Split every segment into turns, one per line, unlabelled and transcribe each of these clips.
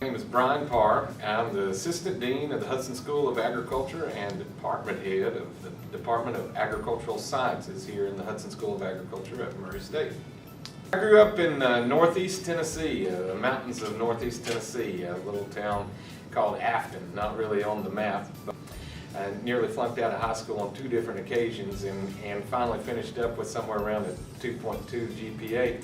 My name is Brian Parr. I'm the Assistant Dean of the Hudson School of Agriculture and Department Head of the Department of Agricultural Sciences here in the Hudson School of Agriculture at Murray State. I grew up in northeast Tennessee, the mountains of northeast Tennessee, a little town called Afton, not really on the map. But I nearly flunked out of high school on 2 different occasions and finally finished up with somewhere around a 2.2 GPA.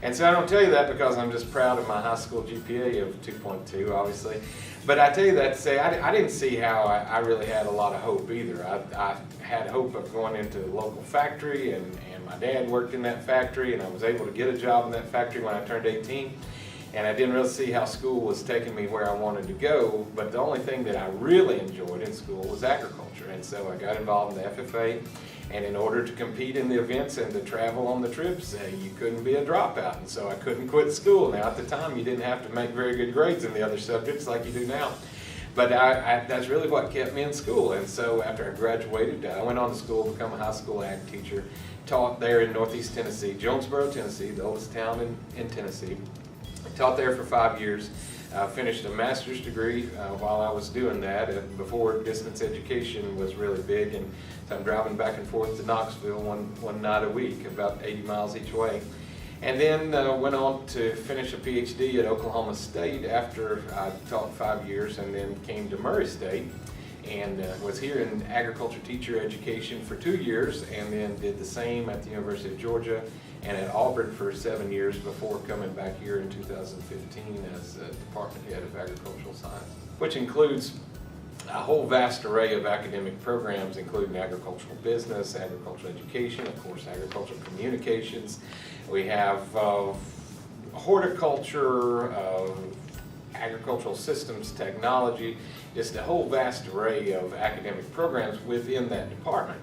And so I don't tell you that because I'm just proud of my high school GPA of 2.2, obviously. But I tell you that to say I didn't see how I really had a lot of hope either. I had hope of going into a local factory, and my dad worked in that factory, and I was able to get a job in that factory when I turned 18. And I didn't really see how school was taking me where I wanted to go, but the only thing that I really enjoyed in school was agriculture. And so I got involved in the FFA, and in order to compete in the events and to travel on the trips, you couldn't be a dropout, and so I couldn't quit school. Now at the time you didn't have to make very good grades in the other subjects like you do now. But that's really what kept me in school. And so after I graduated, I went on to school to become a high school ag teacher, taught there in northeast Tennessee, Jonesboro, Tennessee, the oldest town in Tennessee. Taught there for 5 years, finished a master's degree while I was doing that, before distance education was really big, and so I'm driving back and forth to Knoxville one night a week, about 80 miles each way. And then went on to finish a PhD at Oklahoma State after I taught 5 years, and then came to Murray State and was here in agriculture teacher education for 2 years, and then did the same at the University of Georgia and at Auburn for 7 years before coming back here in 2015 as Department Head of Agricultural Science, which includes a whole vast array of academic programs, including agricultural business, agricultural education, of course agricultural communications. We have horticulture, agricultural systems technology, just a whole vast array of academic programs within that department.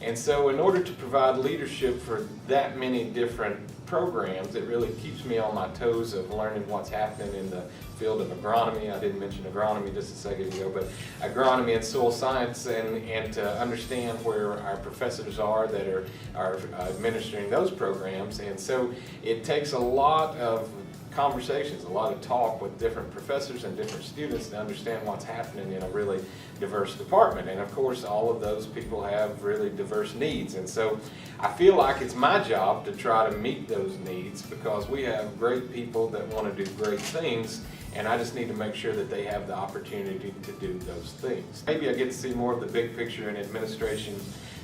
And so in order to provide leadership for that many different programs, it really keeps me on my toes of learning what's happening in the field of agronomy. I didn't mention agronomy just a second ago, but agronomy and soil science, and to understand where our professors are that are administering those programs. And so it takes a lot of conversations, a lot of talk with different professors and different students to understand what's happening in a really diverse department. And of course all of those people have really diverse needs, and so I feel like it's my job to try to meet those needs, because we have great people that want to do great things, and I just need to make sure that they have the opportunity to do those things. Maybe I get to see more of the big picture in administration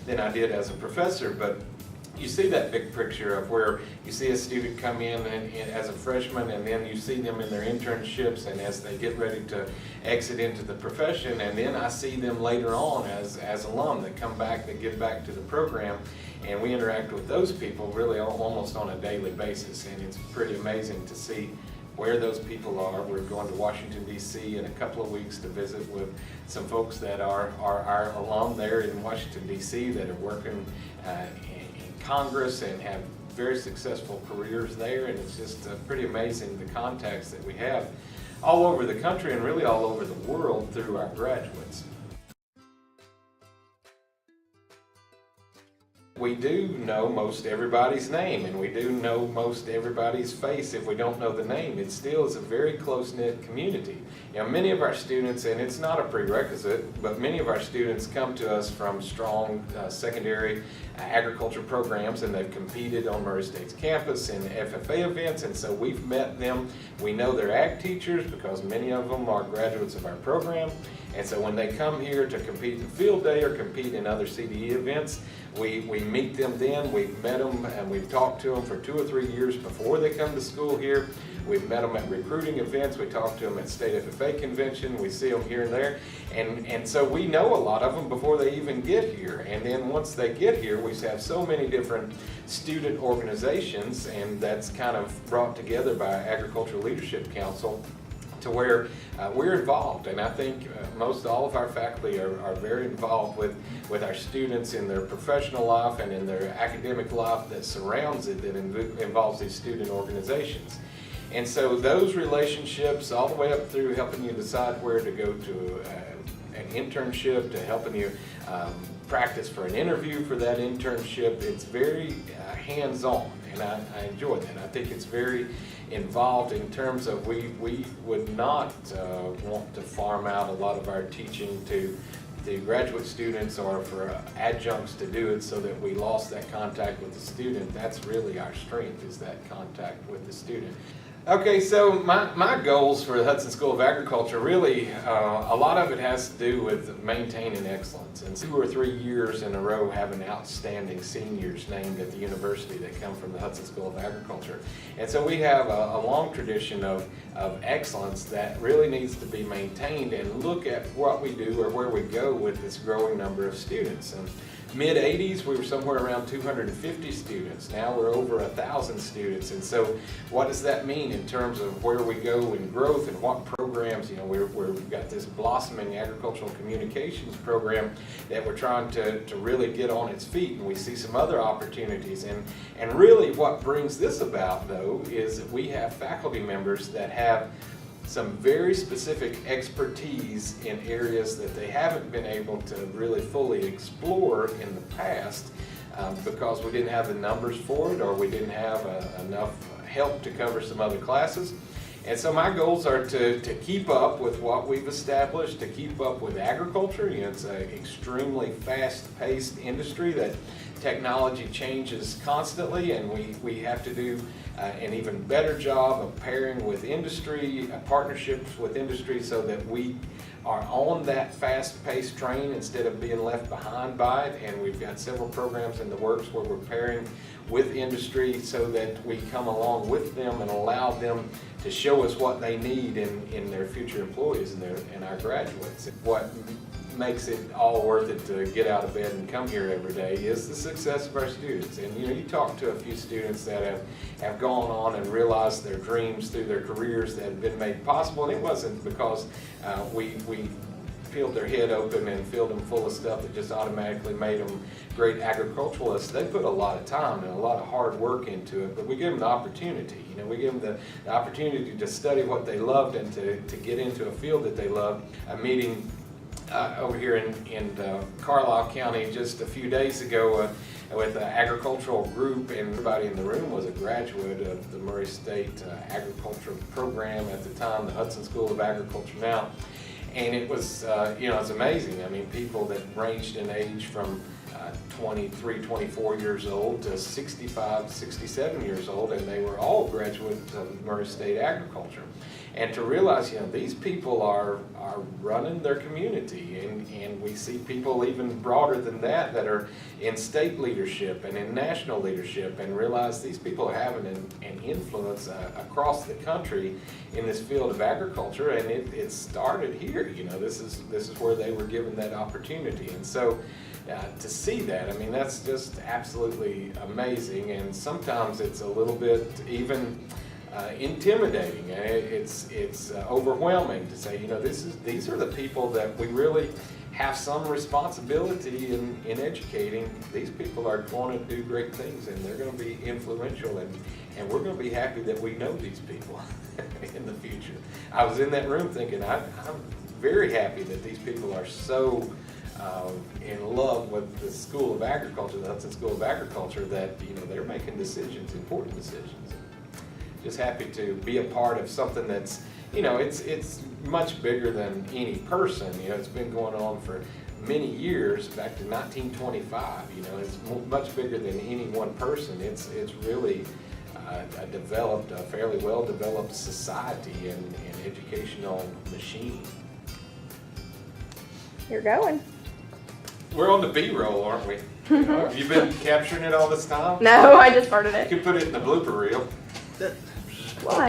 than I did as a professor, but you see that big picture of where you see a student come in as a freshman, and then you see them in their internships and as they get ready to exit into the profession, and then I see them later on as alum that come back, that give back to the program, and we interact with those people really almost on a daily basis, and it's pretty amazing to see where those people are. We're going to Washington, D.C. in a couple of weeks to visit with some folks that are our alum there in Washington, D.C. that are working in Congress and have very successful careers there, and it's just pretty amazing the contacts that we have all over the country and really all over the world through our graduates. We do know most everybody's name, and we do know most everybody's face. If we don't know the name, it still is a very close-knit community. You know, many of our students, and it's not a prerequisite, but many of our students come to us from strong secondary agriculture programs, and they've competed on Murray State's campus in FFA events, and so we've met them. We know they're ag teachers because many of them are graduates of our program, and so when they come here to compete in field day or compete in other CDE events, we meet them then. We've met them and we've talked to them for 2 or 3 years before they come to school here. We've met them at recruiting events. We talk to them at state FFA convention. We see them here and there. And so we know a lot of them before they even get here. And then once they get here, we have so many different student organizations, and that's kind of brought together by Agricultural Leadership Council to where we're involved. And I think most all of our faculty are very involved with our students in their professional life and in their academic life that surrounds it, that involves these student organizations. And so those relationships, all the way up through helping you decide where to go to an internship, to helping you practice for an interview for that internship. It's very hands-on, and I enjoy that. I think it's very involved in terms of we would not want to farm out a lot of our teaching to the graduate students or for adjuncts to do it so that we lost that contact with the student. That's really our strength, is that contact with the student. Okay, so my goals for the Hudson School of Agriculture, really, a lot of it has to do with maintaining excellence. And 2 or 3 years in a row having outstanding seniors named at the university that come from the Hudson School of Agriculture. And so we have a long tradition of excellence that really needs to be maintained, and look at what we do or where we go with this growing number of students. And mid-'80s, we were somewhere around 250 students. Now we're over 1,000 students. And so what does that mean in terms of where we go in growth and what programs? You know, we've got this blossoming agricultural communications program that we're trying to really get on its feet, and we see some other opportunities. And really what brings this about, though, is that we have faculty members that have some very specific expertise in areas that they haven't been able to really fully explore in the past because we didn't have the numbers for it, or we didn't have enough help to cover some other classes. And so my goals are to keep up with what we've established, to keep up with agriculture. You know, it's an extremely fast-paced industry that technology changes constantly, and we have to do an even better job of pairing with industry, partnerships with industry, so that we are on that fast-paced train instead of being left behind by it. And we've got several programs in the works where we're pairing with industry so that we come along with them and allow them to show us what they need in their future employees and our graduates. What makes it all worth it to get out of bed and come here every day is the success of our students. And you know, you talk to a few students that have gone on and realized their dreams through their careers that have been made possible, and it wasn't because we peeled their head open and filled them full of stuff that just automatically made them great agriculturalists. They put a lot of time and a lot of hard work into it, but we give them the opportunity. You know, we give them the opportunity to study what they loved and to get into a field that they love. A meeting over here in Carlisle County just a few days ago with an agricultural group, and everybody in the room was a graduate of the Murray State Agriculture Program at the time, the Hudson School of Agriculture now. And it was, you know, it's amazing. I mean, people that ranged in age from 23, 24 years old to 65, 67 years old, and they were all graduates of Murray State Agriculture. And to realize, you know, these people are running their community, and we see people even broader than that are in state leadership and in national leadership, and realize these people are having an influence across the country in this field of agriculture, and it started here. You know, this is where they were given that opportunity. And so to see that, I mean, that's just absolutely amazing. And sometimes it's a little bit even intimidating. It's overwhelming to say, you know, these are the people that we really have some responsibility in educating. These people are going to do great things, and they're going to be influential, and we're going to be happy that we know these people in the future. I was in that room thinking, I'm very happy that these people are so in love with the School of Agriculture, the Hudson School of Agriculture, that, you know, they're making decisions, important decisions. Just happy to be a part of something that's, you know, it's much bigger than any person. You know, it's been going on for many years, back to 1925. You know, it's much bigger than any one person. It's really a fairly well-developed society and educational machine.
You're going.
We're on the B-roll, aren't we? Have you been capturing it all this time?
No, I just started it.
You could put it in the blooper reel.
Why?